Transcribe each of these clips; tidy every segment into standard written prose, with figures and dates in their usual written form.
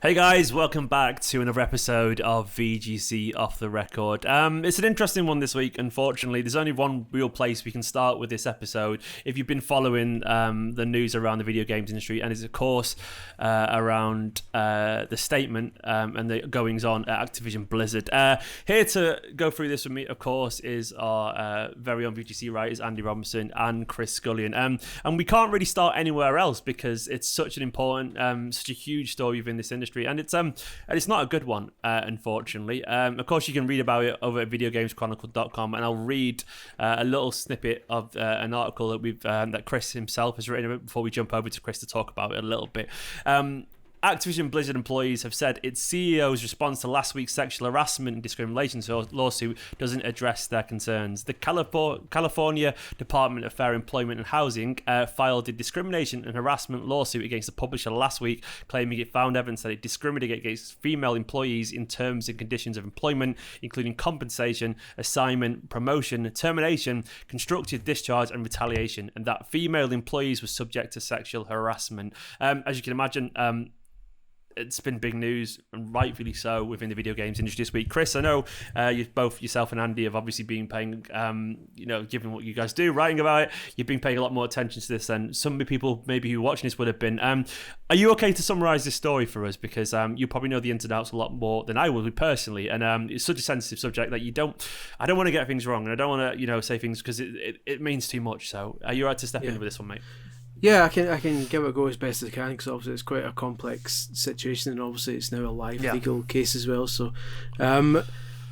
Hey guys, welcome back to another episode of VGC Off The Record. It's an interesting one this week, unfortunately. There's only one real place we can start with this episode. If you've been following the news around the video games industry, and it's of course around the statement and the goings-on at Activision Blizzard. Here to go through this with me, of course, is our very own VGC writers, Andy Robinson and Chris Scullion. And we can't really start anywhere else because it's such an important, such a huge story within this industry. And it's not a good one, unfortunately. Of course, you can read about it over at videogameschronicle.com, and I'll read a little snippet of an article that that Chris himself has written before we jump over to Chris to talk about it a little bit. Activision Blizzard employees have said its CEO's response to last week's sexual harassment and discrimination lawsuit doesn't address their concerns. The California Department of Fair Employment and Housing filed a discrimination and harassment lawsuit against the publisher last week, claiming it found evidence that it discriminated against female employees in terms and conditions of employment, including compensation, assignment, promotion, termination, constructive discharge, and retaliation, and that female employees were subject to sexual harassment. As you can imagine, it's been big news, and rightfully so, within the video games industry this week. Chris, I know both yourself and Andy have obviously been paying, given what you guys do, writing about it, you've been paying a lot more attention to this than some people maybe who are watching this would have been. Are you okay to summarise this story for us? Because you probably know the ins and outs a lot more than I would personally, and it's such a sensitive subject that I don't want to get things wrong, and I don't want to say things because it means too much. So are you all right to step in with this one, mate? Yeah, I can give it a go as best as I can, because obviously it's quite a complex situation, and obviously it's now a live legal case as well. So, but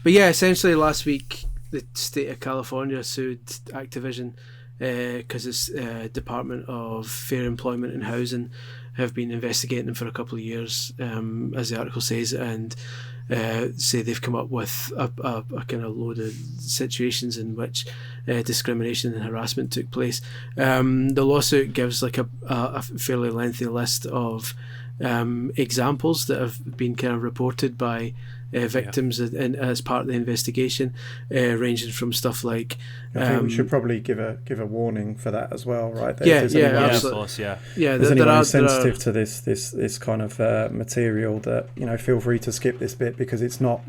yeah, essentially last week the state of California sued Activision because its Department of Fair Employment and Housing have been investigating them for a couple of years, as the article says, and say they've come up with a kind of load of situations in which discrimination and harassment took place. The lawsuit gives like a fairly lengthy list of examples that have been kind of reported by victims as part of the investigation, ranging from stuff like. I think we should probably give a warning for that as well, right? Absolutely. Of course, yeah. There's anyone sensitive to this kind of material that feel free to skip this bit, because it's not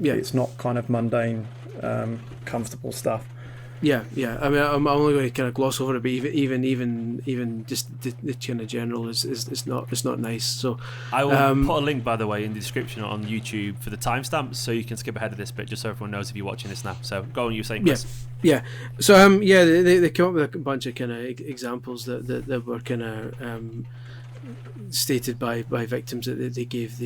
kind of mundane, comfortable stuff. Yeah. I mean, I'm only going to kind of gloss over it, but even just the kind of general is not nice. So I will put a link, by the way, in the description on YouTube for the timestamps, so you can skip ahead of this bit, just so everyone knows if you're watching this now. So go on, you were saying, Chris. Yeah. So they come up with a bunch of kind of examples that were kind of stated by victims that they gave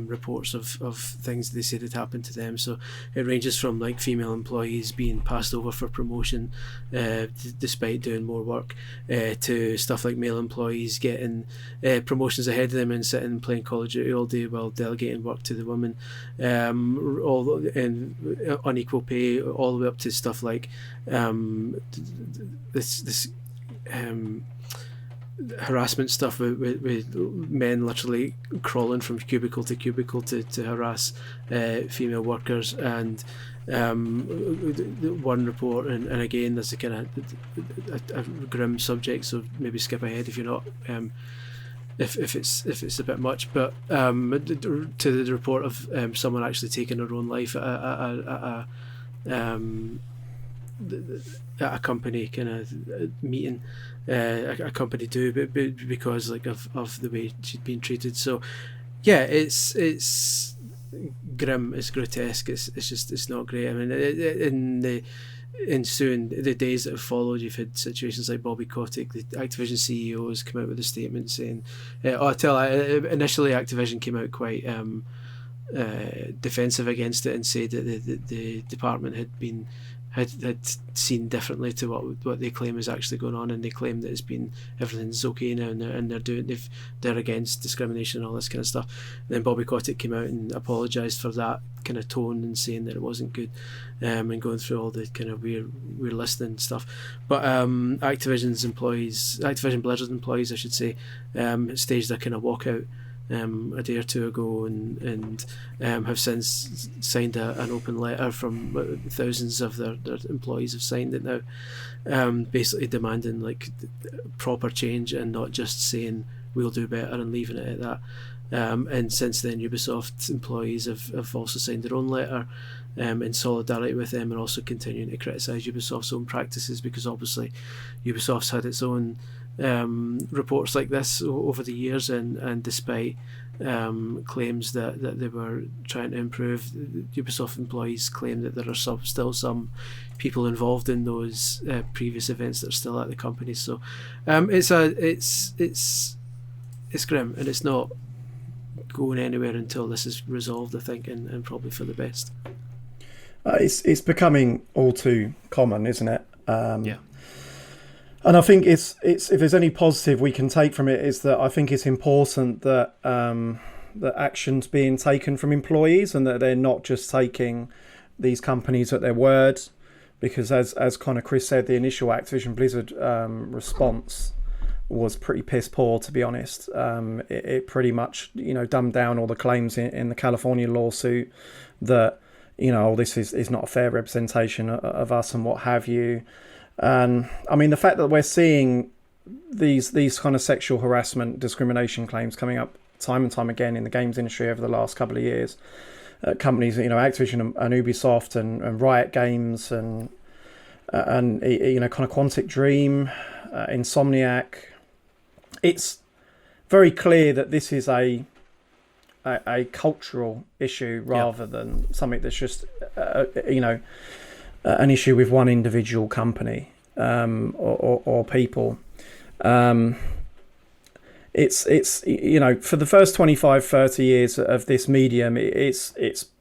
reports of things they said had happened to them. So it ranges from like female employees being passed over for promotion despite doing more work, to stuff like male employees getting promotions ahead of them and sitting and playing Call of Duty all day while delegating work to the women, all in unequal pay, all the way up to stuff like this harassment stuff with men literally crawling from cubicle to cubicle to harass female workers. And one report, and again there's a kind of a grim subject, so maybe skip ahead if you're not if it's a bit much, but to the report of someone actually taking their own life at a company kind of meeting, a company do, but because like of the way she'd been treated. So yeah, it's grim, it's grotesque, it's not great. I mean, in the ensuing the days that have followed, you've had situations like Bobby Kotick, the Activision CEO, has come out with a statement saying, initially Activision came out quite defensive against it and said that the department had seen differently to what they claim is actually going on, and they claim that everything's okay now, and they're against discrimination and all this kind of stuff. And then Bobby Kotick came out and apologised for that kind of tone and saying that it wasn't good, and going through all the kind of weird listing and stuff. But Activision Blizzard employees, I should say, staged a kind of walkout a day or two ago, and have since signed an open letter from thousands of their employees have signed it now, basically demanding like proper change and not just saying we'll do better and leaving it at that. And since then, Ubisoft employees have also signed their own letter in solidarity with them, and also continuing to criticise Ubisoft's own practices, because obviously Ubisoft's had its own reports like this over the years, and despite claims that they were trying to improve, Ubisoft employees claim that there are still some people involved in those previous events that are still at the company. So it's grim, and it's not going anywhere until this is resolved, I think, and probably for the best. It's becoming all too common, isn't it? Yeah. And I think it's if there's any positive we can take from it, is that I think it's important that that action's being taken from employees, and that they're not just taking these companies at their word, because as kind of Chris said, the initial Activision Blizzard response was pretty piss poor, to be honest. It pretty much dumbed down all the claims in the California lawsuit that this is not a fair representation of us and what have you. I mean, the fact that we're seeing these kind of sexual harassment, discrimination claims coming up time and time again in the games industry over the last couple of years, companies, Activision and Ubisoft and Riot Games and kind of Quantic Dream, Insomniac, it's very clear that this is a cultural issue rather than something that's just an issue with one individual company or people. It's for the first 25-30 years of this medium, it's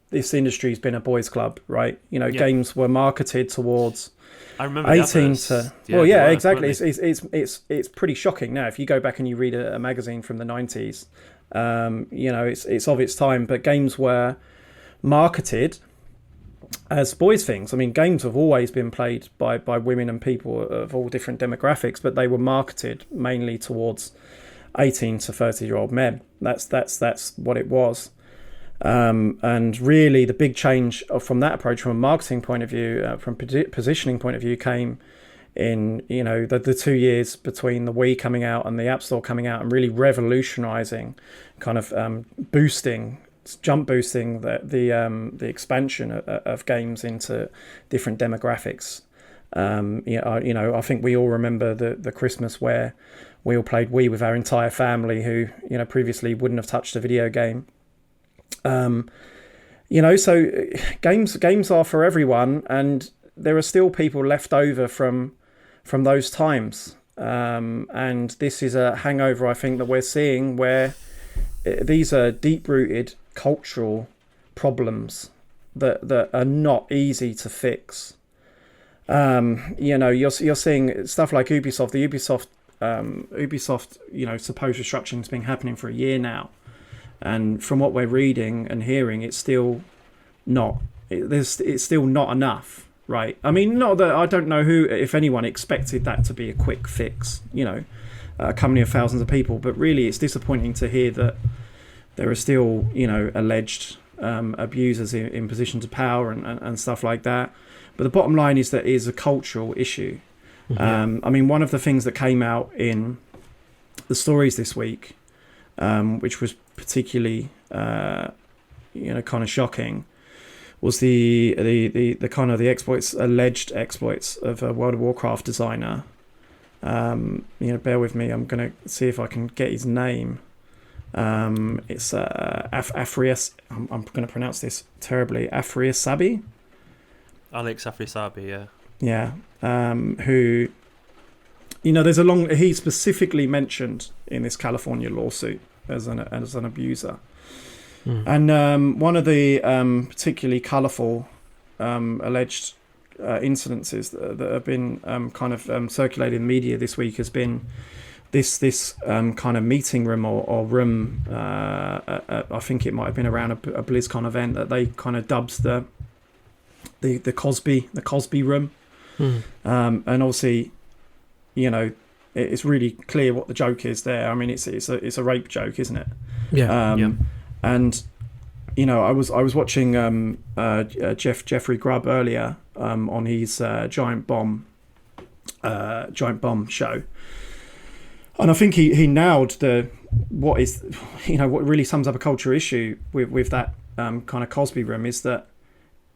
this industry's been a boys' club, right? Games were marketed towards, I remember, 18 to exactly. It's pretty shocking now if you go back and you read a magazine from the 90s. It's of its time, but games were marketed as boys' things. I mean, games have always been played by women and people of all different demographics, but they were marketed mainly towards 18 to 30-year-old men. That's what it was. And really, the big change from that approach, from a marketing point of view, from positioning point of view, came in the 2 years between the Wii coming out and the App Store coming out, and really revolutionising, kind of jump boosting the expansion of games into different demographics. I think we all remember the Christmas where we all played Wii with our entire family who previously wouldn't have touched a video game. So games are for everyone, and there are still people left over from those times. And this is a hangover, I think, that we're seeing, where these are deep-rooted cultural problems that are not easy to fix. You're seeing stuff like Ubisoft. The Ubisoft, supposed restructuring has been happening for a year now, and from what we're reading and hearing, it's still not. It's still not enough, right? I mean, not that I don't know who, if anyone, expected that to be a quick fix. A company of thousands of people, but really, it's disappointing to hear that there are still, alleged abusers in positions of power and stuff like that. But the bottom line is that it is a cultural issue. Mm-hmm. I mean, one of the things that came out in the stories this week, which was particularly, kind of shocking, was the kind of the alleged exploits of a World of Warcraft designer. Bear with me. I'm going to see if I can get his name. It's Afrias. I'm going to pronounce this terribly. Afriasabi. Alex Afriasabi, yeah. Yeah. Who, there's he's specifically mentioned in this California lawsuit as an abuser. Mm. And one of the particularly colourful alleged incidences that have been kind of circulated in the media this week has been this kind of meeting room or room. I think it might have been around a BlizzCon event that they kind of dubbed the Cosby room. Mm. And obviously, it's really clear what the joke is there. I mean, it's a rape joke, isn't it? Yeah. And I was watching Jeffrey Grubb earlier on his Giant Bomb show, And I think he nailed what really sums up a culture issue with that kind of Cosby room is that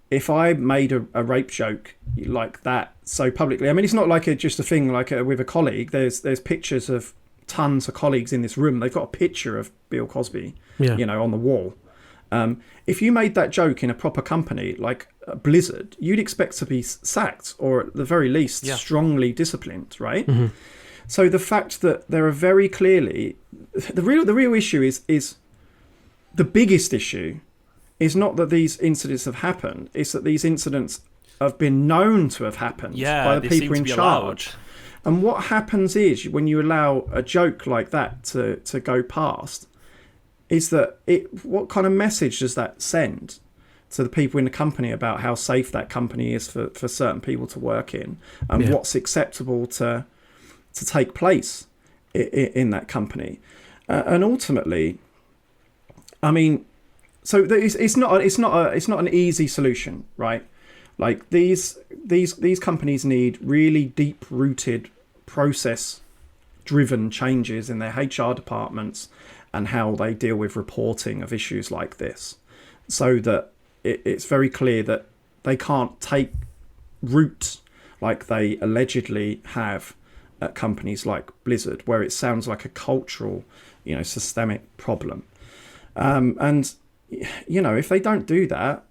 if I made a rape joke like that so publicly, I mean, it's not like just a thing like with a colleague. There's pictures of tons of colleagues in this room. They've got a picture of Bill Cosby, on the wall. If you made that joke in a proper company like Blizzard, you'd expect to be sacked or at the very least strongly disciplined, right? Mm-hmm. So the fact that there are very clearly the real issue is the biggest issue is not that these incidents have happened, it's that these incidents have been known to have happened by the people in charge. And what happens is when you allow a joke like that to go past, is that what kind of message does that send to the people in the company about how safe that company is for certain people to work in and what's acceptable to take place in that company, and ultimately, I mean, so it's not an easy solution, right? Like these companies need really deep rooted process driven changes in their HR departments and how they deal with reporting of issues like this, so that it's very clear that they can't take root like they allegedly have at companies like Blizzard, where it sounds like a cultural, systemic problem. And if they don't do that,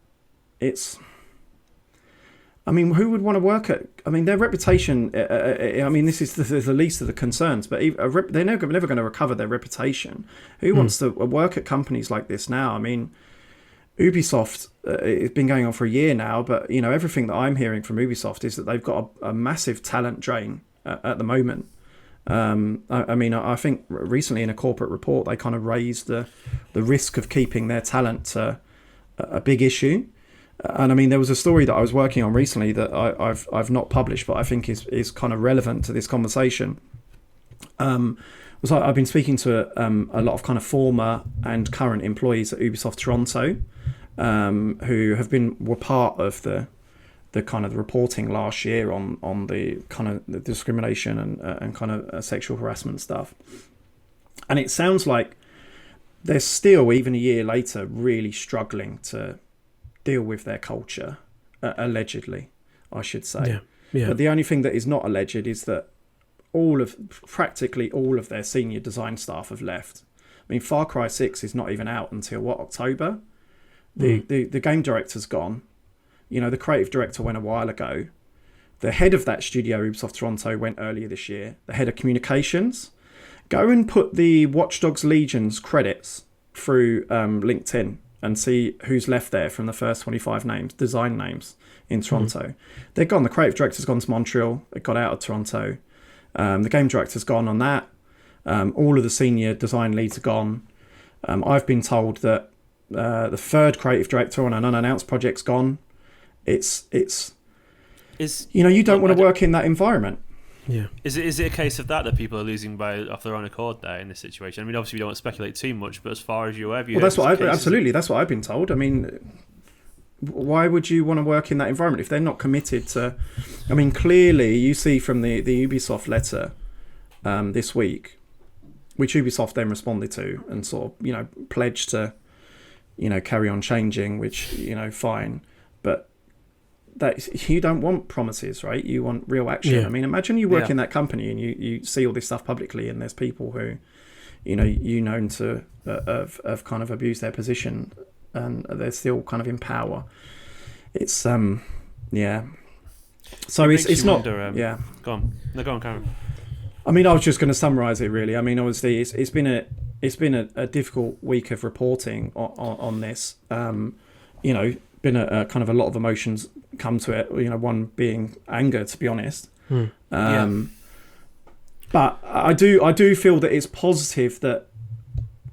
who would want to work at? I mean, their reputation. This is the least of the concerns, but they're never going to recover their reputation. Who wants to work at companies like this now? I mean, Ubisoft. It's been going on for a year now, but everything that I'm hearing from Ubisoft is that they've got a massive talent drain at the moment. I think recently in a corporate report they kind of raised the risk of keeping their talent a big issue. And I mean, there was a story that I was working on recently that I've not published, but I think is kind of relevant to this conversation. I've been speaking to a lot of kind of former and current employees at Ubisoft Toronto, who were part of the kind of the reporting last year on the kind of the discrimination and kind of sexual harassment stuff. And it sounds like they're still, even a year later, really struggling to deal with their culture, allegedly, I should say. Yeah. But the only thing that is not alleged is that practically all of their senior design staff have left. I mean, Far Cry 6 is not even out until October? The game director's gone. The creative director went a while ago. The head of that studio, Ubisoft Toronto, went earlier this year. The head of communications. Go and put the Watch Dogs Legion's credits through LinkedIn and see who's left there from the first 25 design names in Toronto. They're gone. The creative director's gone to Montreal. It got out of Toronto. The game director's gone on that. All of the senior design leads are gone. I've been told that the third creative director on an unannounced project's gone. You don't want to work in that environment. Yeah. Is it a case of that people are losing off their own accord there in this situation? I mean, obviously we don't want to speculate too much, but as far as you're aware, that's what I've been told. I mean, why would you want to work in that environment if they're not committed to? I mean, clearly you see from the Ubisoft letter this week, which Ubisoft then responded to and sort of pledged to carry on changing, which fine, but that you don't want promises, right? You want real action. Yeah. I mean, imagine you work in that company and you see all this stuff publicly, and there's people who, known to have kind of abused their position, and they're still kind of in power. It's So it's not. Wonder, Go on. No, go on, Karen. I mean, I was just going to summarise it really. I mean, obviously, it's been a difficult week of reporting on this. Been a kind of a lot of emotions come to it. One being anger, to be honest. But I do feel that it's positive that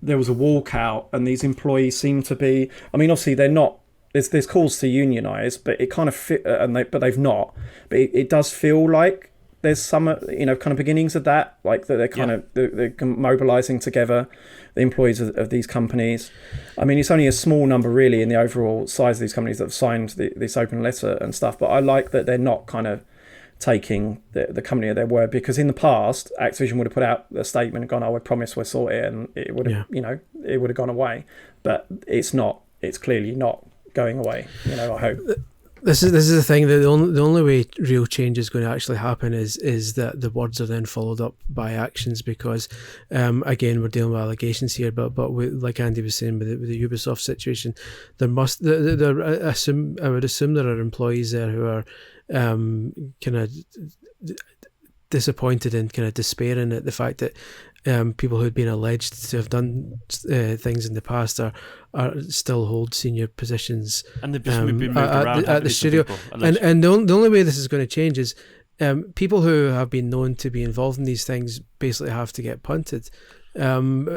there was a walkout and these employees seem to be. I mean, obviously they're not. There's calls to unionise, but it kind of fit, but they've not. But it does feel like there's some kind of beginnings of that, like that they're mobilising together, the employees of these companies. I mean, it's only a small number really in the overall size of these companies that have signed this open letter and stuff, but I like that they're not kind of taking the company at their word, because in the past Activision would have put out a statement and gone, "Oh, I promise we'll sort it," and it would have, it would have gone away. But it's not. It's clearly not going away. I hope. This is the thing, that the only way real change is going to actually happen is that the words are then followed up by actions, because again, we're dealing with allegations here, but like Andy was saying with the Ubisoft situation, I would assume there are employees there who are kind of disappointed and kind of despairing at the fact that people who had been alleged to have done things in the past are still hold senior positions, and they've just been moved around at the studio. And the only way this is going to change is people who have been known to be involved in these things basically have to get punted, and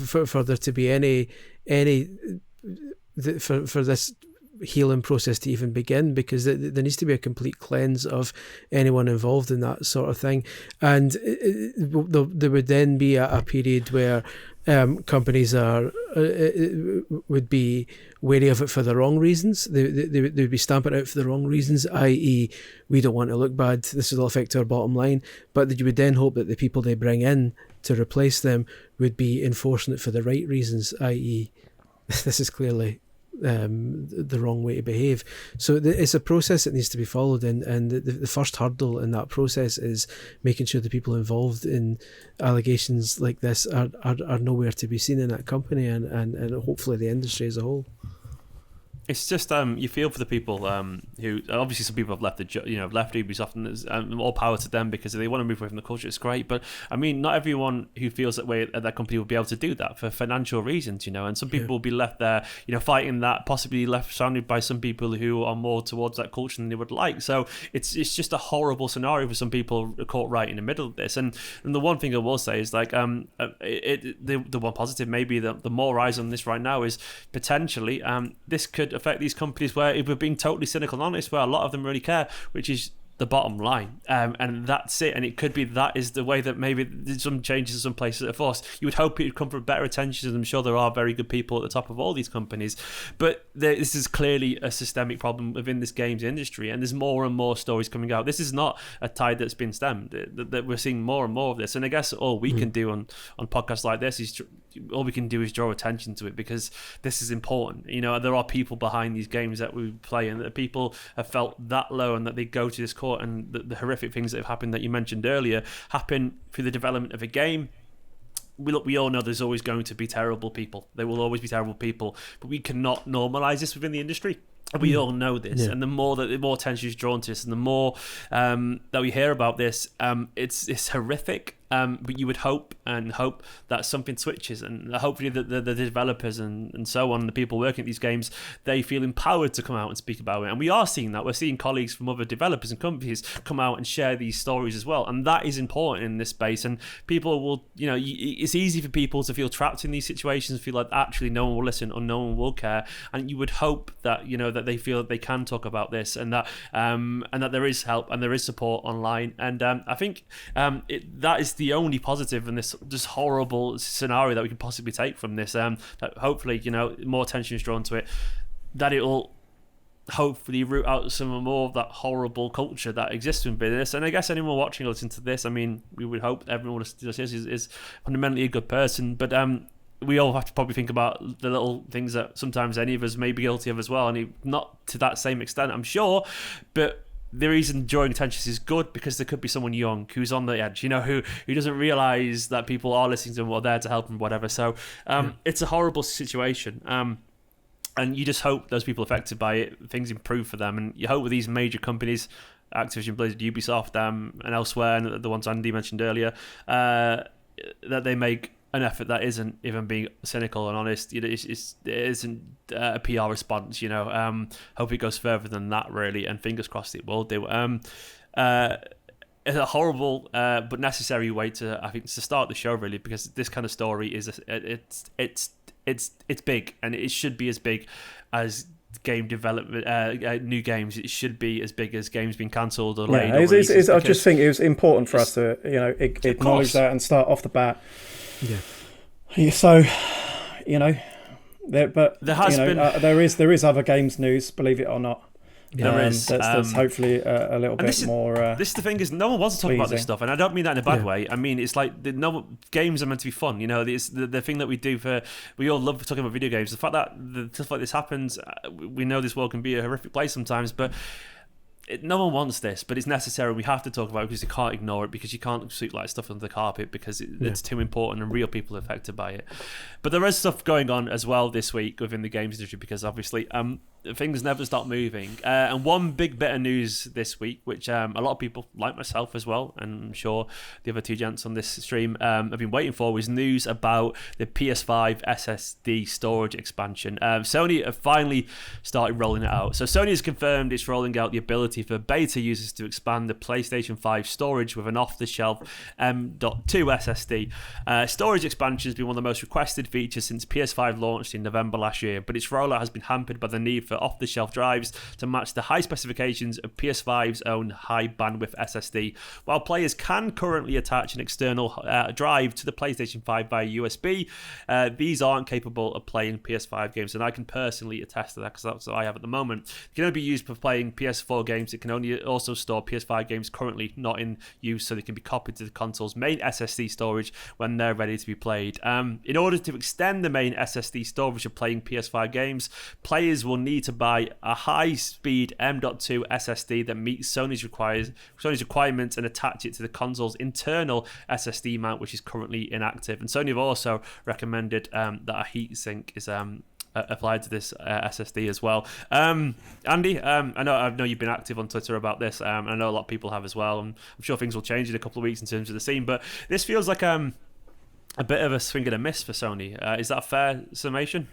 for there to be for this healing process to even begin, because there needs to be a complete cleanse of anyone involved in that sort of thing, and there would then be a period where companies would be wary of it for the wrong reasons. They would be stamping it out for the wrong reasons, i.e. we don't want to look bad, this will affect our bottom line, but you would then hope that the people they bring in to replace them would be enforcing it for the right reasons, i.e. this is clearly the wrong way to behave. So it's a process that needs to be followed, and the first hurdle in that process is making sure the people involved in allegations like this are nowhere to be seen in that company, and hopefully the industry as a whole. It's just you feel for the people who obviously some people have left left Ubisoft, and all power to them because they want to move away from the culture. It's great, but I mean, not everyone who feels that way at that company will be able to do that for financial reasons, and some people will be left there, fighting that, possibly left surrounded by some people who are more towards that culture than they would like. So it's just a horrible scenario for some people caught right in the middle of this. And the one thing I will say is like the one positive, maybe the more eyes on this right now is potentially this could affect these companies where, if we're being totally cynical and honest, where a lot of them really care, which is the bottom line, and that's it. And it could be that is the way that maybe there's some changes in some places are forced. You would hope it would come from better attention, and I'm sure there are very good people at the top of all these companies, but this is clearly a systemic problem within this games industry, and there's more and more stories coming out. This is not a tide that's been stemmed, that we're seeing more and more of this. And I guess all we can do on podcasts like this is all we can do is draw attention to it, because this is important. There are people behind these games that we play, and that people have felt that low, and that they go to this court, and the horrific things that have happened that you mentioned earlier happen through the development of a game. We all know there's always going to be terrible people. There will always be terrible people, but we cannot normalize this within the industry. We all know this, and the more attention is drawn to this, and the more that we hear about this, it's horrific. But you would hope that something switches, and hopefully the developers and so on, the people working at these games, they feel empowered to come out and speak about it. And we are seeing that. We're seeing colleagues from other developers and companies come out and share these stories as well, and that is important in this space. And people will, it's easy for people to feel trapped in these situations, feel like actually no one will listen or no one will care. And you would hope that that they feel that they can talk about this, and that there is help and there is support online. And I think that is the only positive in this just horrible scenario that we can possibly take from this. That hopefully, more attention is drawn to it, that it will hopefully root out some more of that horrible culture that exists in business. And I guess anyone watching or listening to this, I mean, we would hope that everyone is fundamentally a good person, but we all have to probably think about the little things that sometimes any of us may be guilty of as well, and not to that same extent, I'm sure, but the reason drawing attention is good, because there could be someone young who's on the edge, who doesn't realise that people are listening to them or there to help them, whatever. So it's a horrible situation. And you just hope those people affected by it, things improve for them. And you hope with these major companies, Activision Blizzard, Ubisoft, and elsewhere, and the ones Andy mentioned earlier, that they make an effort that isn't even being cynical and honest. It isn't a PR response. Hope it goes further than that, really, and fingers crossed it will do. It's a horrible but necessary way to start the show, really, because this kind of story is it's big, and it should be as big as game development, new games. It should be as big as games being cancelled or laid. I just think it was important for us to acknowledge that and start off the bat. Yeah. So, there is other games news, believe it or not. That's hopefully a little bit more. This is the thing, is no one wants to talk about this stuff, and I don't mean that in a bad way. I mean, it's like games are meant to be fun. It's the thing that we do we all love talking about video games. The fact that stuff like this happens, we know this world can be a horrific place sometimes, but no one wants this, but it's necessary. We have to talk about it because you can't ignore it, because you can't sweep like stuff under the carpet, because it's too important and real people are affected by it. But there is stuff going on as well this week within the games industry, because obviously things never stop moving. And one big bit of news this week, which a lot of people, like myself as well, and I'm sure the other two gents on this stream have been waiting for, was news about the PS5 SSD storage expansion. Sony have finally started rolling it out. So Sony has confirmed it's rolling out the ability for beta users to expand the PlayStation 5 storage with an off-the-shelf M.2 SSD. Storage expansion has been one of the most requested features since PS5 launched in November last year, but its rollout has been hampered by the need for off-the-shelf drives to match the high specifications of PS5's own high-bandwidth SSD. While players can currently attach an external drive to the PlayStation 5 via USB, these aren't capable of playing PS5 games, and I can personally attest to that because that's what I have at the moment. It can only be used for playing PS4 games. It can only also store PS5 games currently not in use, so they can be copied to the console's main SSD storage when they're ready to be played. In order to extend the main SSD storage of playing PS5 games, players will need to buy a high-speed M.2 SSD that meets Sony's requirements and attach it to the console's internal SSD mount, which is currently inactive. And Sony have also recommended that a heatsink is applied to this SSD as well. Andy, I know you've been active on Twitter about this. I know a lot of people have as well. And I'm sure things will change in a couple of weeks in terms of the scene, but this feels like a bit of a swing and a miss for Sony. Is that a fair summation?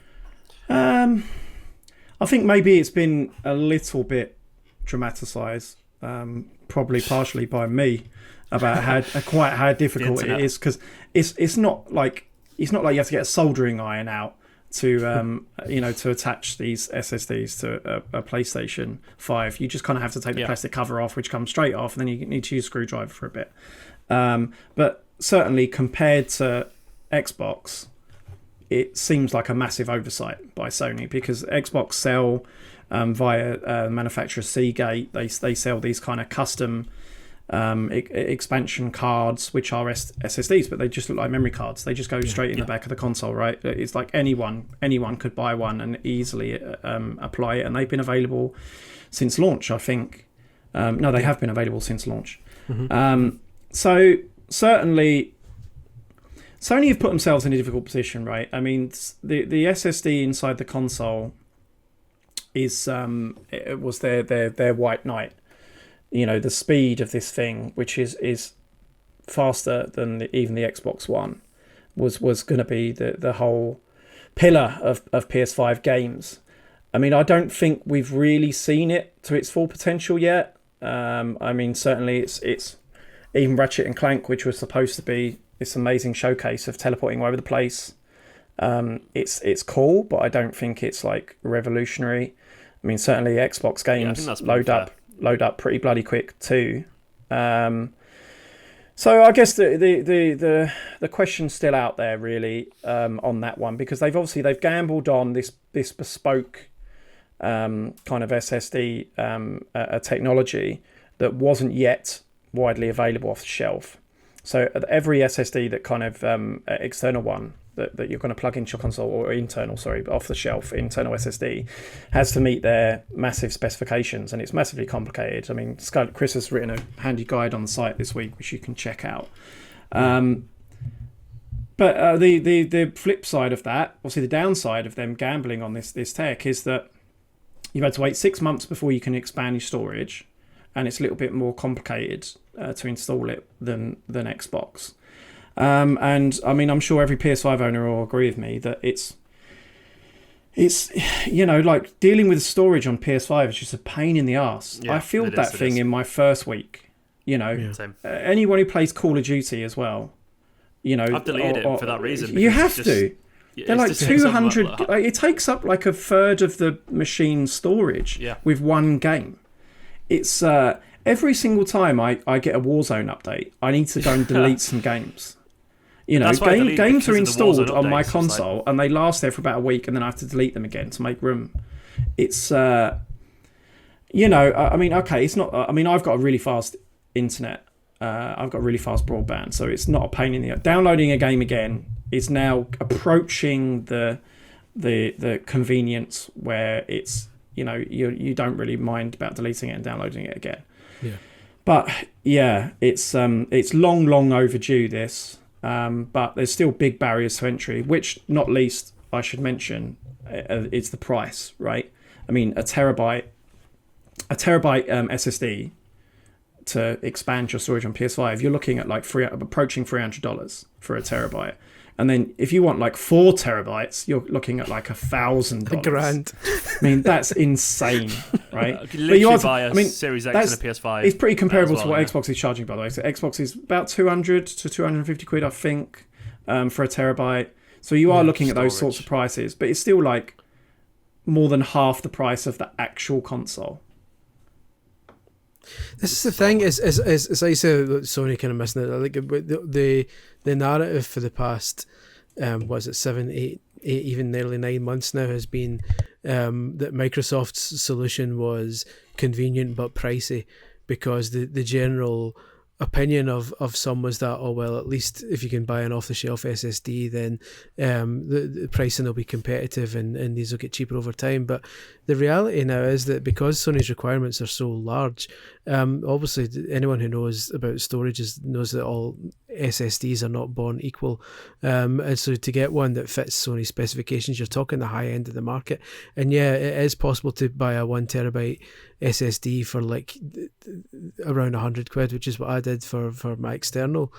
I think maybe it's been a little bit dramatised, probably partially by me, about how difficult it is, because it's not like you have to get a soldering iron out to to attach these SSDs to a PlayStation 5. You just kind of have to take the plastic cover off, which comes straight off, and then you need to use a screwdriver for a bit. But certainly compared to Xbox, it seems like a massive oversight by Sony, because Xbox sell via manufacturer Seagate. They sell these kind of custom expansion cards, which are SSDs, but they just look like memory cards. They just go straight in the back of the console, right? It's like anyone could buy one and easily apply it, and they've been available since launch, I think. No, they have been available since launch. Mm-hmm. So certainly Sony have put themselves in a difficult position, right? I mean, the SSD inside the console is it was their white knight. The speed of this thing, which is faster than even the Xbox One, was going to be the whole pillar of PS5 games. I mean, I don't think we've really seen it to its full potential yet. I mean, certainly it's even Ratchet and Clank, which was supposed to be this amazing showcase of teleporting all over the place. It's cool, but I don't think it's like revolutionary. I mean, certainly Xbox games load up pretty bloody quick too. So I guess the question's still out there really on that one, because they've gambled on this bespoke kind of SSD technology that wasn't yet widely available off the shelf. So every SSD that kind of external one that you're going to plug into your console, or off the shelf internal SSD, has to meet their massive specifications, and it's massively complicated. I mean, Chris has written a handy guide on the site this week, which you can check out. But the flip side of that, obviously the downside of them gambling on this tech, is that you've had to wait 6 months before you can expand your storage, and it's a little bit more complicated to install it than Xbox. And I mean, I'm sure every PS5 owner will agree with me that it's like dealing with storage on PS5 is just a pain in the arse. I feel that thing in my first week. Anyone who plays Call of Duty as well, I've deleted it for that reason. You have to. They're like 200. It takes up like a third of the machine's storage with one game. It's every single time I get a Warzone update, I need to go and delete some games. Games are installed on my console and they last there for about a week, and then I have to delete them again to make room. It's I mean, okay, it's not. I mean, I've got a really fast internet. I've got really fast broadband, so it's not a pain in the. Downloading a game again is now approaching the convenience where it's you don't really mind about deleting it and downloading it again. Yeah. But yeah, it's long overdue this. But there's still big barriers to entry, which not least I should mention is the price, right? I mean, a terabyte SSD to expand your storage on PS5, you're looking at like approaching $300 for a terabyte. And then if you want like 4 terabytes, you're looking at like $1,000. $1,000. I mean, that's insane, right? You can literally buy a Series X and a PS5. It's pretty comparable to what Xbox is charging, by the way. So Xbox is about 200 to 250 quid, I think, for a terabyte. So you are looking at those sorts of prices, but it's still like more than half the price of the actual console. This is the thing, is like you said, Sony kind of missing it. Like the narrative for the past, 7, 8, even nearly 9 months now has been that Microsoft's solution was convenient but pricey, because the general opinion of some was that, oh well, at least if you can buy an off-the-shelf SSD, then the pricing will be competitive and these will get cheaper over time. But the reality now is that because Sony's requirements are so large, obviously anyone who knows about storage knows that all SSDs are not born equal, and so to get one that fits Sony specifications, you're talking the high end of the market. And yeah, it is possible to buy a 1 terabyte SSD for like around 100 quid, which is what I did for my external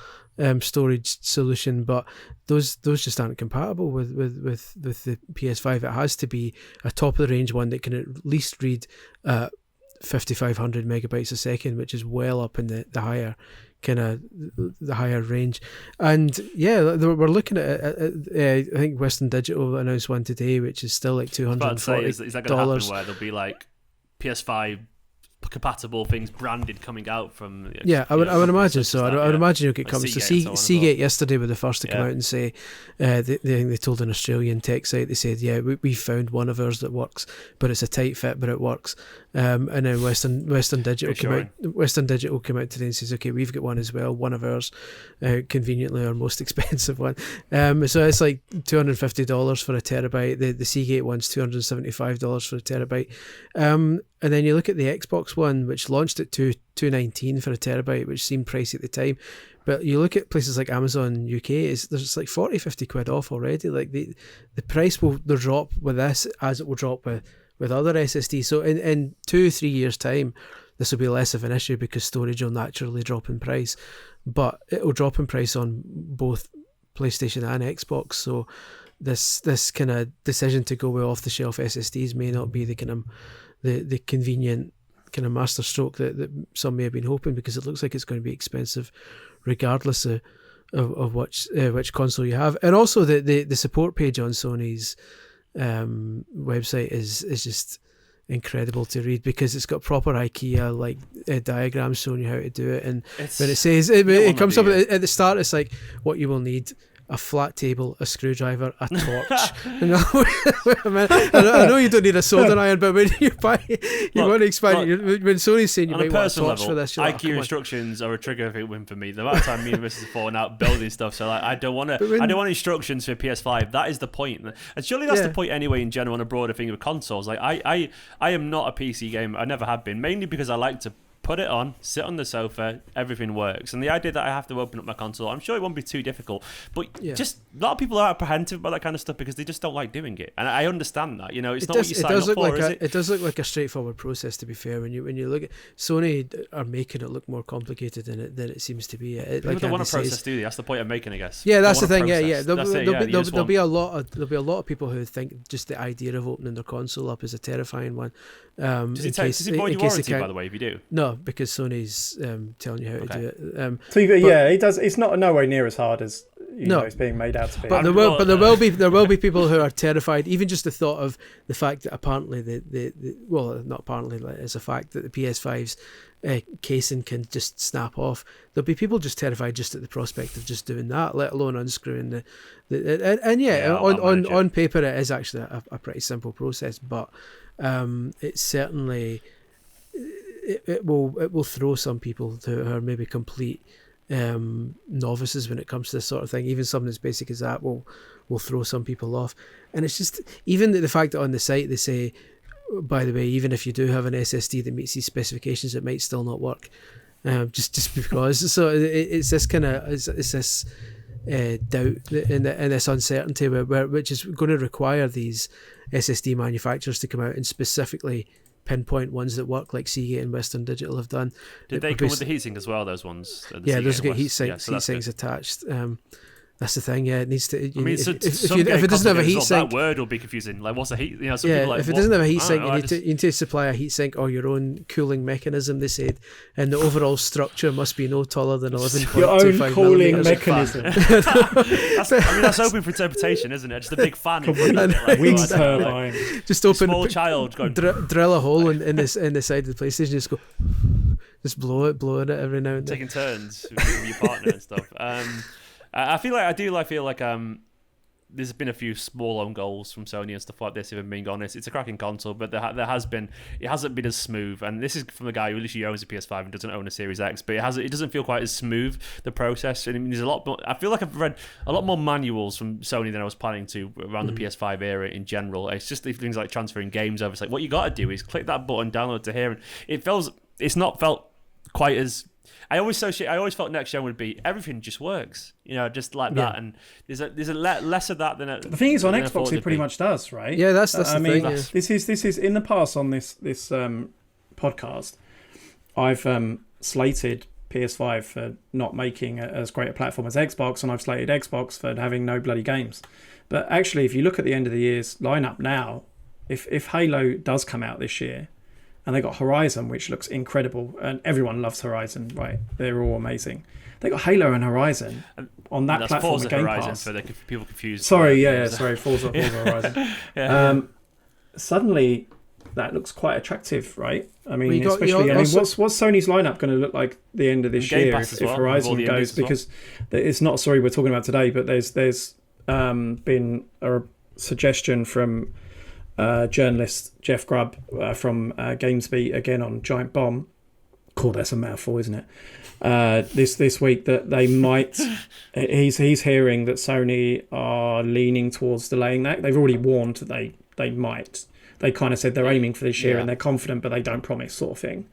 storage solution, but those just aren't compatible with the PS5. It has to be a top of the range one that can at least read 5500 megabytes a second, which is well up in the higher the higher range. And yeah, we're looking at I think Western Digital announced one today, which is still like $240. Is that going to happen where there'll be like PS5 compatible things branded coming out from? I would imagine so. I would imagine you'll get comments. So Seagate yesterday were the first to come out and say they told an Australian tech site, they said, we found one of ours that works, but it's a tight fit, but it works. And then Western Digital came out today and says, okay, we've got one as well, one of ours, conveniently our most expensive one. So it's like $250 for a terabyte. The Seagate one's $275 for a terabyte. And then you look at the Xbox One, which launched at $219 for a terabyte, which seemed pricey at the time. But you look at places like Amazon UK, there's like 40-50 quid off already. Like the price will drop with this as it will drop with other SSDs. So in 2-3 years' time, this will be less of an issue because storage will naturally drop in price. But it will drop in price on both PlayStation and Xbox. So this kind of decision to go with off-the-shelf SSDs may not be the kind of the convenient kind of master stroke that some may have been hoping, because it looks like it's going to be expensive regardless of which console you have. And also the support page on Sony's website is just incredible to read, because it's got proper IKEA like diagrams showing you how to do it. And when it says it comes up at the start, it's like what you will need: a flat table, a screwdriver, a torch. I know you don't need a soldering iron, but when you want to expand, when Sony's saying you might want a torch for this, IKEA instructions are a trigger win for me. The amount of time me and Mrs. have fallen out building stuff, so like I don't want instructions for PS5. That is the point, and surely that's the point anyway in general on a broader thing with consoles. Like I am not a PC gamer. I never have been, mainly because I like to put it on, sit on the sofa, everything works. And the idea that I have to open up my console, I'm sure it won't be too difficult. But just a lot of people are apprehensive about that kind of stuff because they just don't like doing it. And I understand that. It's not what you sign up for, is it? It does look like a straightforward process, to be fair. When you look at Sony are making it look more complicated than it seems to be. People don't want to process, do they? That's the point I'm making, I guess. Yeah, that's the thing. There'll be a lot of people who think just the idea of opening their console up is a terrifying one. Does it void your warranty, by the way, if you do? No, because Sony's telling you how to do it. It does. It's not nowhere near as hard as it's being made out to be. But there will be people who are terrified. Even just the thought of the fact that apparently not apparently, it's a fact that the PS5's casing can just snap off. There'll be people just terrified just at the prospect of just doing that, let alone unscrewing on paper it is actually a pretty simple process, but it's certainly it will throw some people who are maybe complete novices when it comes to this sort of thing. Even something as basic as that will throw some people off. And it's just even the fact that on the site they say, by the way, even if you do have an SSD that meets these specifications, it might still not work. Just because. So it's this kind of it's this doubt and this uncertainty which is going to require these SSD manufacturers to come out and specifically pinpoint ones that work, like Seagate and Western Digital have done. Did they come with the heatsink as well? Those ones? Yeah, there's got heatsinks attached. That's the thing. Yeah, it needs to. If it doesn't have a heatsink, that word will be confusing. Like, what's a heat? You know, some people like, if it doesn't have a heatsink, you need to supply a heatsink or your own cooling mechanism. They said, and the overall structure must be no taller than 11.25 your own cooling mechanism. That's open for interpretation, isn't it? Just a big fan. Wind turbine. Just open. Small child going drill a hole in the side of the PlayStation. Just go. Just blowing it every now and then. Taking turns with your partner and stuff. I feel like there's been a few small own goals from Sony and stuff like this. If I'm being honest, it's a cracking console, but it hasn't been as smooth. And this is from a guy who literally owns a PS5 and doesn't own a Series X, but it doesn't feel quite as smooth, the process. And I mean, there's a lot more. I feel like I've read a lot more manuals from Sony than I was planning to around the PS5 era in general. It's just things like transferring games over. It's like what you got to do is click that button, download to here, and it's not felt quite as. I always felt next gen would be everything just works, just like that, and there's a less of that than the thing is on Xbox it pretty much does, right? Yeah, that's the thing. Yeah. This is in the past on this podcast, I've slated PS5 for not making as great a platform as Xbox, and I've slated Xbox for having no bloody games. But actually, if you look at the end of the year's lineup now, if Halo does come out this year. And they got Horizon, which looks incredible, and everyone loves Horizon, right? They're all amazing. They got Halo and Horizon on that platform. Forza Game Horizon, Pass. for the people confused. Sorry, Forza Horizon. Suddenly, that looks quite attractive, right? I mean, what's Sony's lineup going to look like the end of this year if Horizon goes? Because it's not. Sorry, we're talking about today, but there's been a suggestion from. Journalist Jeff Grubb from GamesBeat again on Giant Bomb. Cool, that's a mouthful, isn't it? This week that they might. He's hearing that Sony are leaning towards delaying that. They've already warned that they might. They kind of said they're aiming for this year and they're confident, but they don't promise, sort of thing.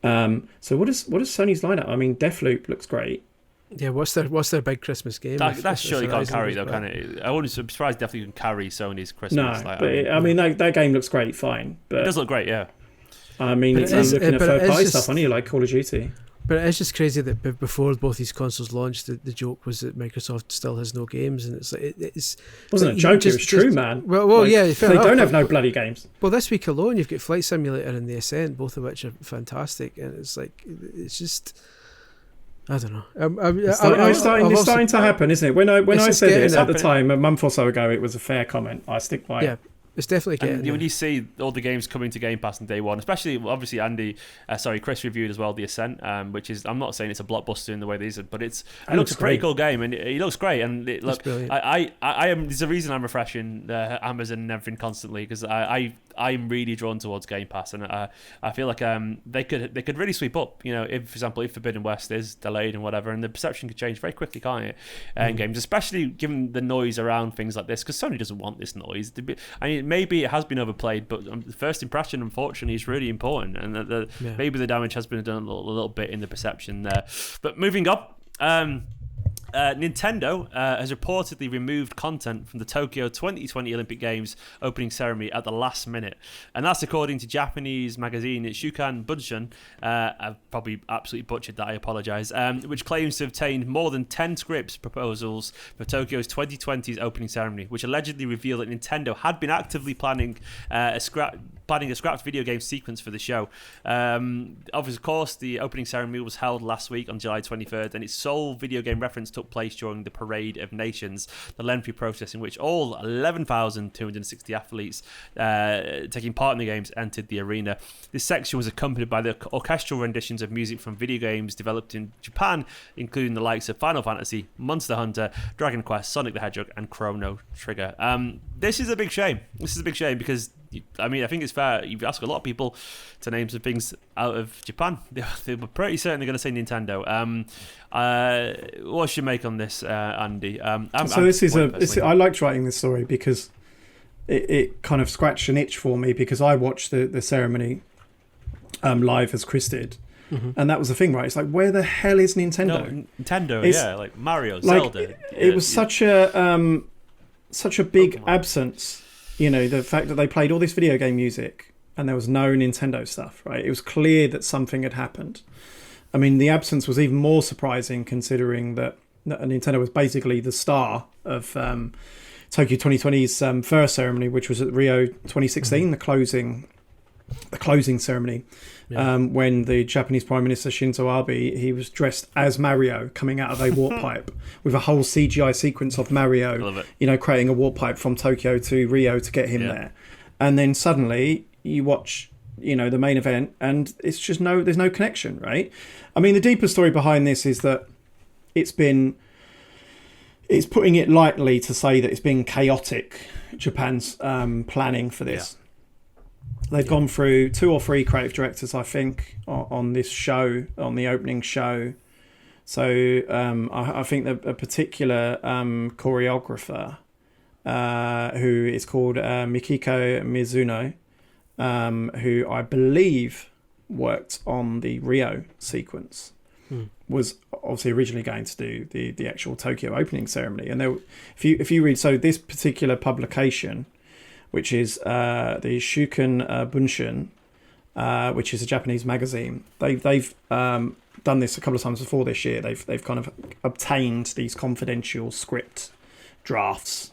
So what is Sony's lineup? I mean, Deathloop looks great. Yeah, what's their big Christmas game? That surely can't carry though, can it? I wouldn't be surprised. Definitely can carry Sony's Christmas. No, that game looks great, fine. But it does look great, yeah. I mean, it's looking at third-party stuff, aren't you? Like Call of Duty. But it's just crazy that before both these consoles launched, the joke was that Microsoft still has no games, and it's like it's wasn't a joke. It was true, man. Well, yeah. They don't have no bloody games. Well, this week alone, you've got Flight Simulator and The Ascent, both of which are fantastic, and it's like it's just. I don't know. It's starting to happen, isn't it? When I said it at the time, a month or so ago, it was a fair comment. I stick by it. Yeah, it's definitely getting there. When you see all the games coming to Game Pass on day one, especially, obviously, Chris reviewed as well The Ascent, which is, I'm not saying it's a blockbuster in the way these are, but it looks a pretty cool game, and it looks great. And there's a reason I'm refreshing Amazon and everything constantly, because I'm really drawn towards Game Pass, and I feel like they could really sweep up. If, for example, if Forbidden West is delayed and whatever, and the perception could change very quickly, can't it? In games, especially given the noise around things like this, because Sony doesn't want this noise. I mean, maybe it has been overplayed, but the first impression, unfortunately, is really important, and maybe the damage has been done a little bit in the perception there. But moving up. Nintendo has reportedly removed content from the Tokyo 2020 Olympic Games opening ceremony at the last minute, and that's according to Japanese magazine Shukan Bunshin. I've probably absolutely butchered that, I apologise, which claims to have obtained more than 10 scripts proposals for Tokyo's 2020's opening ceremony, which allegedly revealed that Nintendo had been actively planning a scrapped video game sequence for the show. Of course, the opening ceremony was held last week on July 23rd, and its sole video game reference took place during the Parade of Nations, the lengthy process in which all 11,260 athletes taking part in the games entered the arena. This section was accompanied by the orchestral renditions of music from video games developed in Japan, including the likes of Final Fantasy, Monster Hunter, Dragon Quest, Sonic the Hedgehog, and Chrono Trigger. This is a big shame. Because I mean, I think it's fair. You've asked a lot of people to name some things out of Japan. They were pretty certain they're going to say Nintendo. What's your make on this, Andy? I liked writing this story because it kind of scratched an itch for me, because I watched the ceremony live as Chris did. Mm-hmm. And that was the thing, right? It's like, where the hell is Nintendo? No, Nintendo, like Mario, Zelda. It was such a big Pokemon absence. The fact that they played all this video game music and there was no Nintendo stuff, right? It was clear that something had happened. I mean, the absence was even more surprising, considering that Nintendo was basically the star of Tokyo 2020's first ceremony, which was at Rio 2016, mm-hmm. the closing ceremony. Yeah. When the Japanese Prime Minister Shinzo Abe, he was dressed as Mario coming out of a warp pipe with a whole CGI sequence of Mario, creating a warp pipe from Tokyo to Rio to get him there. And then suddenly you watch, the main event, and it's just there's no connection, right? I mean, the deeper story behind this is that it's putting it lightly to say that it's been chaotic, Japan's planning for this. Yeah. They've gone through 2 or 3 creative directors, I think, on this show, on the opening show. So I think that a particular choreographer who is called Mikiko Mizuno, who I believe worked on the Rio sequence, was obviously originally going to do the actual Tokyo opening ceremony. And if you read, so this particular publication, which is the Shuken Bunshin, which is a Japanese magazine. They've done this a couple of times before this year. They've kind of obtained these confidential script drafts.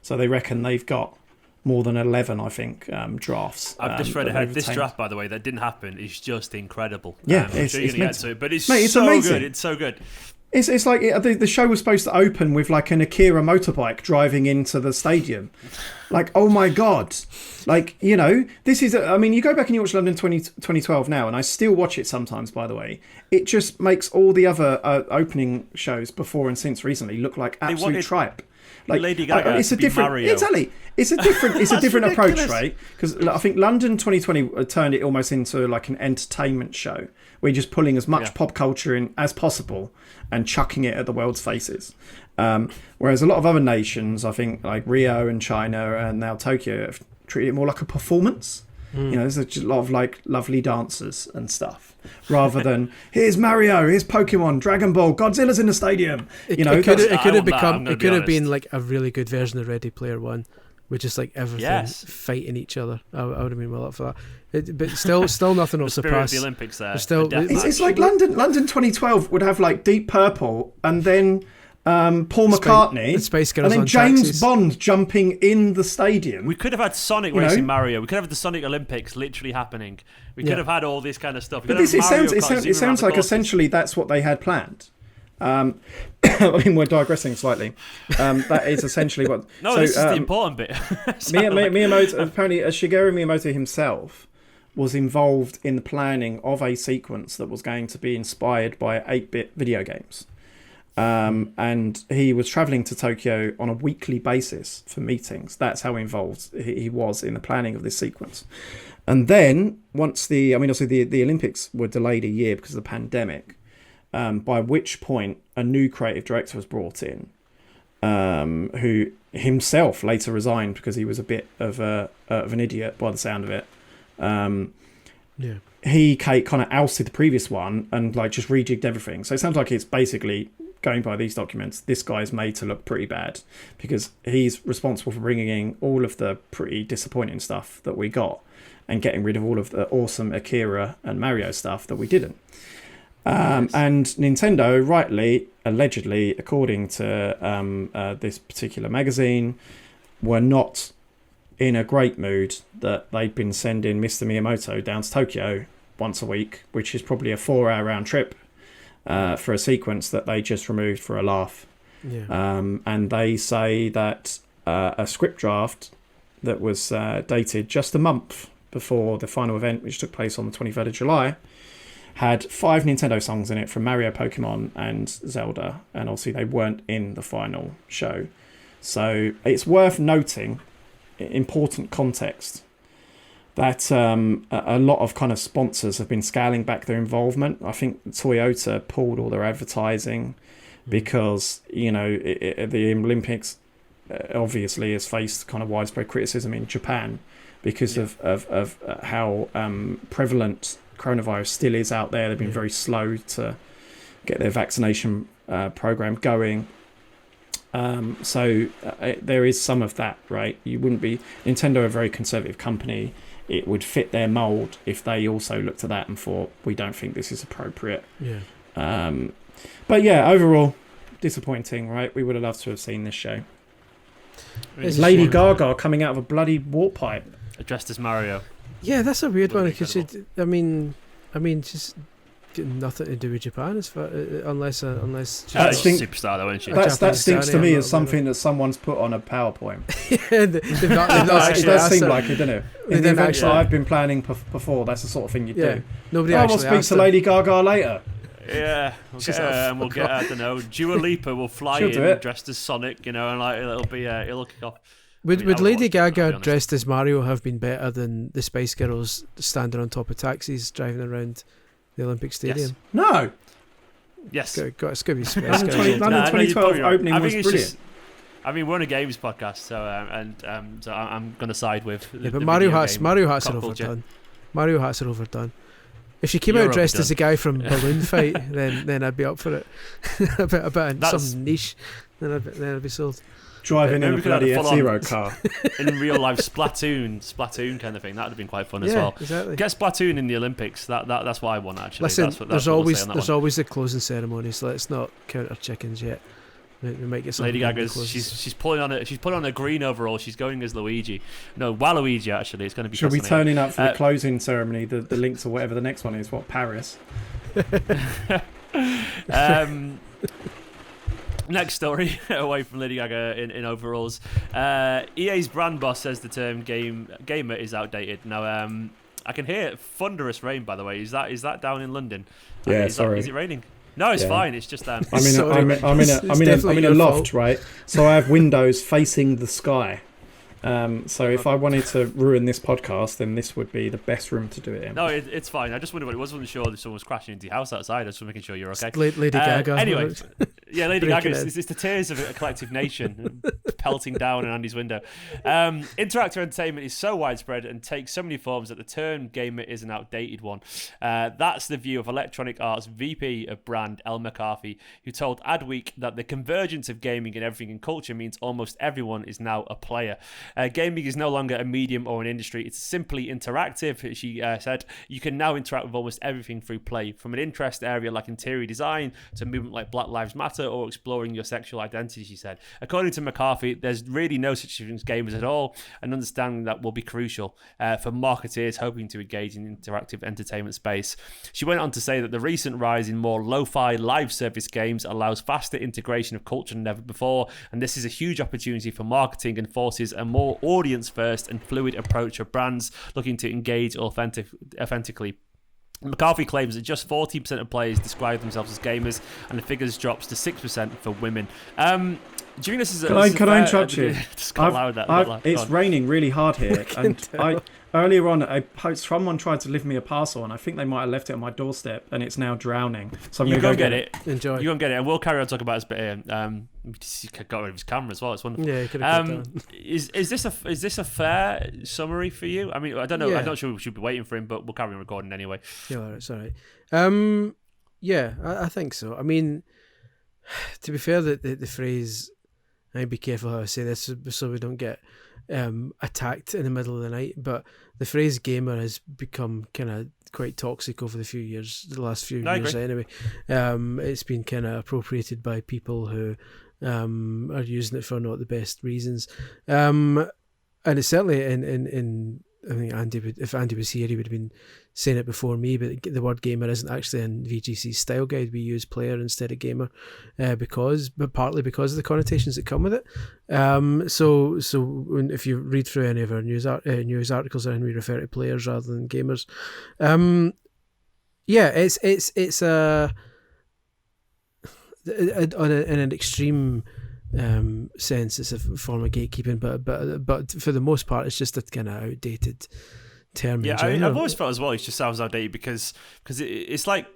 So they reckon they've got more than 11, I think, drafts. I've just read ahead. This draft, by the way, that didn't happen, is just incredible. Yeah, I'm sure you're going to get to it, but it's so amazing. Good. It's so good. It's like the show was supposed to open with like an Akira motorbike driving into the stadium. Like, oh my God. Like, this is, you go back and you watch London 2012 now, and I still watch it sometimes, by the way. It just makes all the other opening shows before and since recently look like absolute tripe. Like Lady Gaga, it's a different, Mario. Exactly. It's a different approach, right? Because I think London 2020 turned it almost into like an entertainment show. We're just pulling as much pop culture in as possible and chucking it at the world's faces. Whereas a lot of other nations, I think like Rio and China and now Tokyo, have treated it more like a performance. There's a lot of like lovely dancers and stuff, rather than here's Mario, here's Pokemon, Dragon Ball, Godzilla's in the stadium. It could have been like a really good version of Ready Player One, with just like everything fighting each other. I would have been well up for that. But still nothing will surpass the Olympics there. It's like London 2012 would have like Deep Purple and then Paul McCartney and then James Bond jumping in the stadium. We could have had Sonic racing Mario. We could have had the Sonic Olympics literally happening. We could have had all this kind of stuff. But it sounds like essentially that's what they had planned. I mean, we're digressing slightly. That is essentially what. No, this is the important bit. Miyamoto, apparently, Shigeru Miyamoto himself was involved in the planning of a sequence that was going to be inspired by 8-bit video games. And he was travelling to Tokyo on a weekly basis for meetings. That's how involved he was in the planning of this sequence. And then, once the Olympics were delayed a year because of the pandemic, by which point a new creative director was brought in, who himself later resigned because he was a bit of an idiot by the sound of it. He kind of ousted the previous one and like just rejigged everything. So it sounds like it's basically, going by these documents, this guy's made to look pretty bad because he's responsible for bringing in all of the pretty disappointing stuff that we got and getting rid of all of the awesome Akira and Mario stuff that we didn't. And Nintendo, rightly, allegedly, according to this particular magazine, were not in a great mood that they'd been sending Mr. Miyamoto down to Tokyo once a week, which is probably a 4-hour round trip for a sequence that they just removed for a laugh. And they say that a script draft that was dated just a month before the final event, which took place on the 23rd of July, had 5 Nintendo songs in it from Mario, Pokemon and Zelda, and obviously they weren't in the final show. So it's worth noting, important context, that a lot of kind of sponsors have been scaling back their involvement. I think Toyota pulled all their advertising because, you know, the Olympics obviously has faced kind of widespread criticism in Japan because of how prevalent coronavirus still is out there. They've been very slow to get their vaccination program going. So there is some of that, right? You wouldn't be... Nintendo are a very conservative company. It would fit their mold if they also looked at that and thought, we don't think this is appropriate. But yeah, overall, disappointing, right? We would have loved to have seen this show. Lady Gaga coming out of a bloody warp pipe. Dressed as Mario. Yeah, that's a weird one, because I mean, just nothing to do with Japan unless she's that superstar though, isn't she? That stinks to me as something that someone's put on a PowerPoint. they've not it does seem like it, doesn't it? In the events actually, I've been planning before, that's the sort of thing you do. Nobody we'll actually speak to Lady Gaga later. Yeah, we'll get I don't know. Dua Lipa will fly in dressed as Sonic, you know, and like it'll kick off. Would Lady Gaga dressed as Mario have been better than the Spice Girls standing on top of taxis driving around the Olympic Stadium? Yes. No. Yes. It's got to be Spice Girls. London 2012 opening was brilliant. I mean, we're on a games podcast, so so I'm going to side with. But Mario hats are overdone. Mario hats are overdone. If she came out dressed as a guy from Balloon Fight, then I'd be up for it. about some niche, then I'd be sold. Driving in a bloody F-Zero car. In real life, Splatoon kind of thing. That would have been quite fun as well. Exactly. Get Splatoon in the Olympics. That's what I want, actually. Listen, there's always the closing ceremony, so let's not count our chickens yet. We might get Lady Gaga. She's pulling on a green overall. She's going as Luigi. No, Waluigi actually. It's going to be. Should we turning up for the closing ceremony? The links or whatever the next one is. What, Paris? Next story, away from Lady Gaga in overalls. EA's brand boss says the term gamer is outdated. Now, I can hear thunderous rain. By the way, is that down in London? Yeah, is it raining? No, it's fine. It's just I'm in a loft, right? So I have windows facing the sky. So if I wanted to ruin this podcast, then this would be the best room to do it in. No, it's fine. I just wondered what it was. I wasn't sure if someone was crashing into your house outside. I was just making sure you're okay. Lady Gaga. Anyway, yeah, Lady Gaga. It's the tears of a collective nation pelting down on Andy's window. Interactive entertainment is so widespread and takes so many forms that the term gamer is an outdated one. That's the view of Electronic Arts VP of brand Elle McCarthy, who told Adweek that the convergence of gaming and everything in culture means almost everyone is now a player. Gaming is no longer a medium or an industry. It's simply interactive, she said. You can now interact with almost everything through play, from an interest area like interior design to movement like Black Lives Matter or exploring your sexual identity, she said. According to McCarthy, there's really no such thing as gamers at all, and understanding that will be crucial for marketeers hoping to engage in interactive entertainment space. She went on to say that the recent rise in more lo-fi live service games allows faster integration of culture than ever before, and this is a huge opportunity for marketing and forces a more audience-first and fluid approach of brands looking to engage authentically. McCarthy claims that just 40% of players describe themselves as gamers, and the figures drops to 6% for women. Do you think this is Can I interrupt you? It's raining really hard here, and earlier on, someone tried to leave me a parcel, and I think they might have left it on my doorstep, and it's now drowning. So I'm going to go get it. Enjoy. You go and get it, and we'll carry on talking about this bit here. He got rid of his camera as well. It's wonderful. Yeah, could have done. Is this a fair summary for you? I mean, I don't know. Yeah. I'm not sure we should be waiting for him, but we'll carry on recording anyway. Yeah, it's all right. Yeah, I think so. I mean, to be fair, the phrase, I'd be careful how I say this so we don't get attacked in the middle of the night, but the phrase gamer has become kind of quite toxic over the last few years anyway. It's been kind of appropriated by people who are using it for not the best reasons, and it's certainly in I think if Andy was here, he would have been saying it before me, but the word gamer isn't actually in VGC's style guide. We use player instead of gamer, but partly because of the connotations that come with it. So if you read through any of our news articles, and we refer to players rather than gamers. It's in an extreme sense, it's a form of gatekeeping, but for the most part, it's just a kind of outdated term. Yeah, in general. I've always felt as well. It just sounds outdated because it's like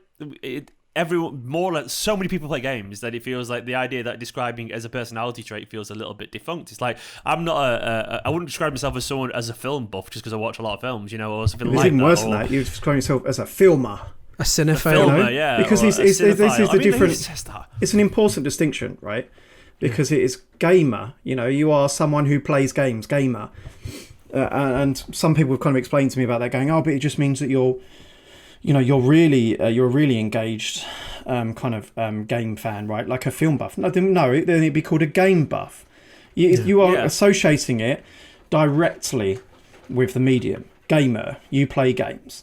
everyone so many people play games that it feels like the idea that describing it as a personality trait feels a little bit defunct. It's like I'm not I wouldn't describe myself as someone as a film buff just because I watch a lot of films, or something like that. It's even worse than that. You describe yourself as a filmer. A cinephile, yeah, because this is the difference. That. It's an important distinction, right? Because it is gamer. You are someone who plays games, gamer. And some people have kind of explained to me about that, going, "Oh, but it just means that you're a really engaged game fan, right? Like a film buff." No, then it'd be called a game buff. You are associating it directly with the medium. Gamer, you play games.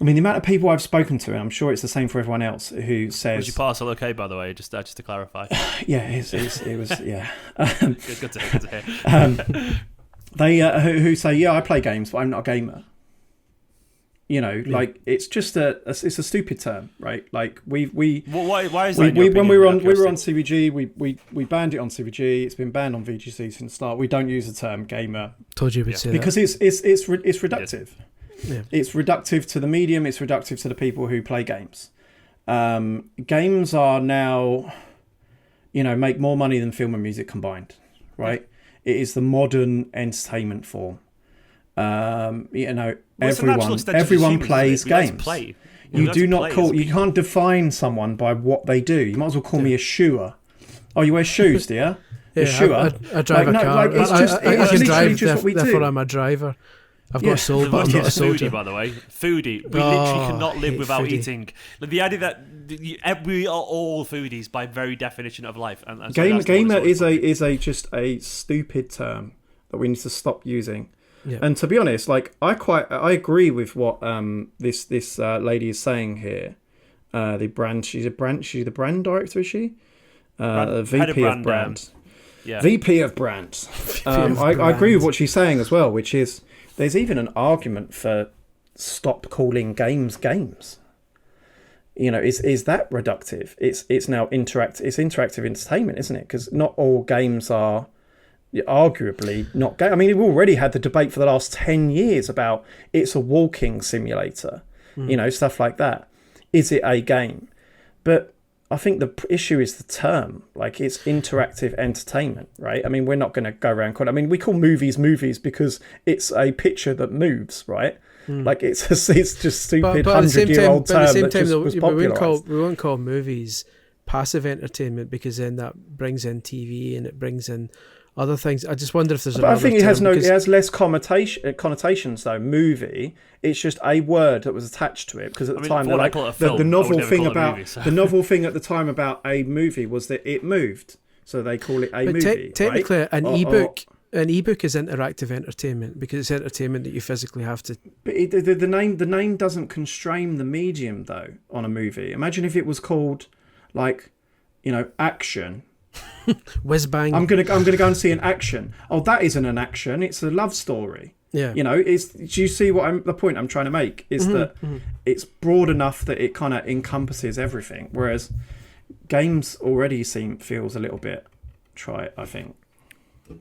I mean, the amount of people I've spoken to, and I'm sure it's the same for everyone else, who says... Was your parcel okay, by the way, just to clarify? Yeah, it was, yeah. Good to hear. They who say, yeah, I play games, but I'm not a gamer. Like, it's just it's a stupid term, right? Like, why is that? When we were on CVG, we banned it on CVG. It's been banned on VGC since the start. We don't use the term gamer. Told you would say because that. it's reductive. Yes. Yeah. It's reductive to the medium. It's reductive to the people who play games. Games are now, make more money than film and music combined, right? It is the modern entertainment form. Everyone plays games. You can't define someone by what they do. You might as well call me a shoer. Oh, you wear shoes, do you? Yeah, shoer. I drive a car. I can drive, therefore I'm a driver. I've got a soul, but I'm not a soldier. Foodie, by the way. Foodie. We literally cannot live without eating. Like, the idea that we are all foodies by very definition of life. And gamer is just a stupid term that we need to stop using. Yeah. And to be honest, like I agree with what this lady is saying here. She's the brand director, is she? VP of brand. VP of brand. I agree with what she's saying as well, which is there's even an argument for stop calling games. Is that reductive? It's now interactive. It's interactive entertainment, isn't it? Because not all games are arguably not game. I mean, we've already had the debate for the last 10 years about it's a walking simulator, stuff like that. Is it a game? But I think the issue is the term. Like, it's interactive entertainment, right? I mean, we're not going to go around calling... I mean, we call movies because it's a picture that moves, right? Like, it's just stupid 100-year-old term that just was popularised. We won't call movies passive entertainment, because then that brings in TV and it brings in other things. I just wonder if there's I think it has less connotations though. Movie, it's just a word that was attached to it, because at the time the novel thing at the time about a movie was that it moved, so they call it a movie. Technically, right? an ebook is interactive entertainment because it's entertainment that you physically have to. But the name doesn't constrain the medium though on a movie. Imagine if it was called action. Whiz bang. I'm gonna go and see an action. Oh, that isn't an action. It's a love story. Yeah. Do you see the point I'm trying to make? Is that it's broad enough that it kind of encompasses everything, whereas games already feels a little bit trite, I think.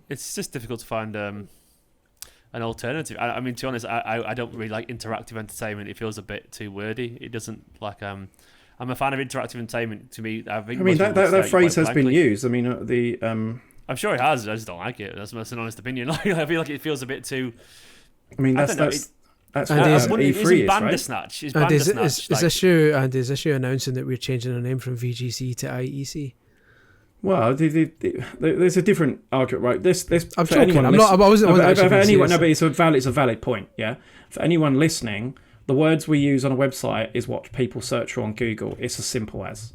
It's just difficult to find an alternative. I mean, to be honest, I don't really like interactive entertainment. It feels a bit too wordy. It doesn't I'm a fan of interactive entertainment. To me, I mean that phrase has been used. I mean, I'm sure it has. I just don't like it. That's an honest opinion. I feel like it feels a bit too. I mean, that's what E3 is, Bandersnatch. Is this issue announcing that we're changing our name from VGC to IEC? Well, there's a different argument, right? I'm joking. I wasn't anyone. No, but it's a valid point. Yeah, for anyone listening. The words we use on a website is what people search for on Google. It's as simple as,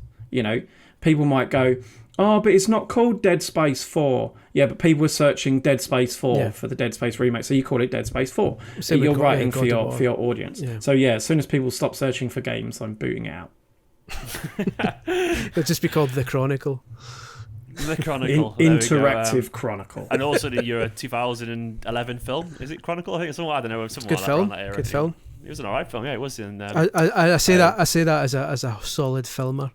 people might go, oh, but it's not called Dead Space 4. Yeah, but people were searching Dead Space 4 for the Dead Space remake, so you call it Dead Space 4. So you're writing for your audience. Yeah. So yeah, as soon as people stop searching for games, I'm booting it out. It'll just be called The Chronicle. The Chronicle. Interactive Chronicle. And also your 2011 film. Is it Chronicle? I think it's something, I don't know. Good film. Good film. It was an alright film, yeah. It was in. I say that as a solid filmer.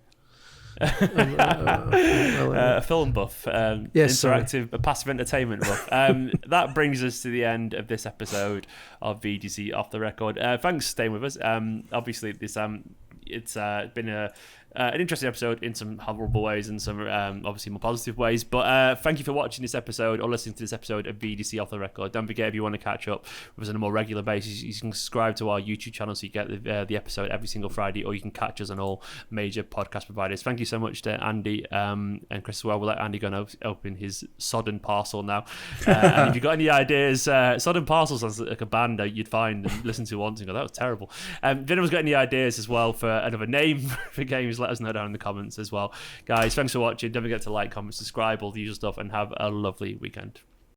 A film buff, interactive, passive entertainment buff. That brings us to the end of this episode of VGC Off The Record. Thanks for staying with us. Obviously, this it's been an interesting episode in some horrible ways and some obviously more positive ways. But thank you for watching this episode or listening to this episode of VGC Off The Record. Don't forget, if you want to catch up with us on a more regular basis, you can subscribe to our YouTube channel so you get the episode every single Friday, or you can catch us on all major podcast providers. Thank you so much to Andy and Chris as well. We'll let Andy go and open his sodden parcel now. And if you've got any ideas, sodden parcels sounds like a band that you'd find and listen to once and go, that was terrible. If anyone's got any ideas as well for another name for games, let us know down in the comments as well. Guys, thanks for watching. Don't forget to like, comment, subscribe, all the usual stuff, and have a lovely weekend.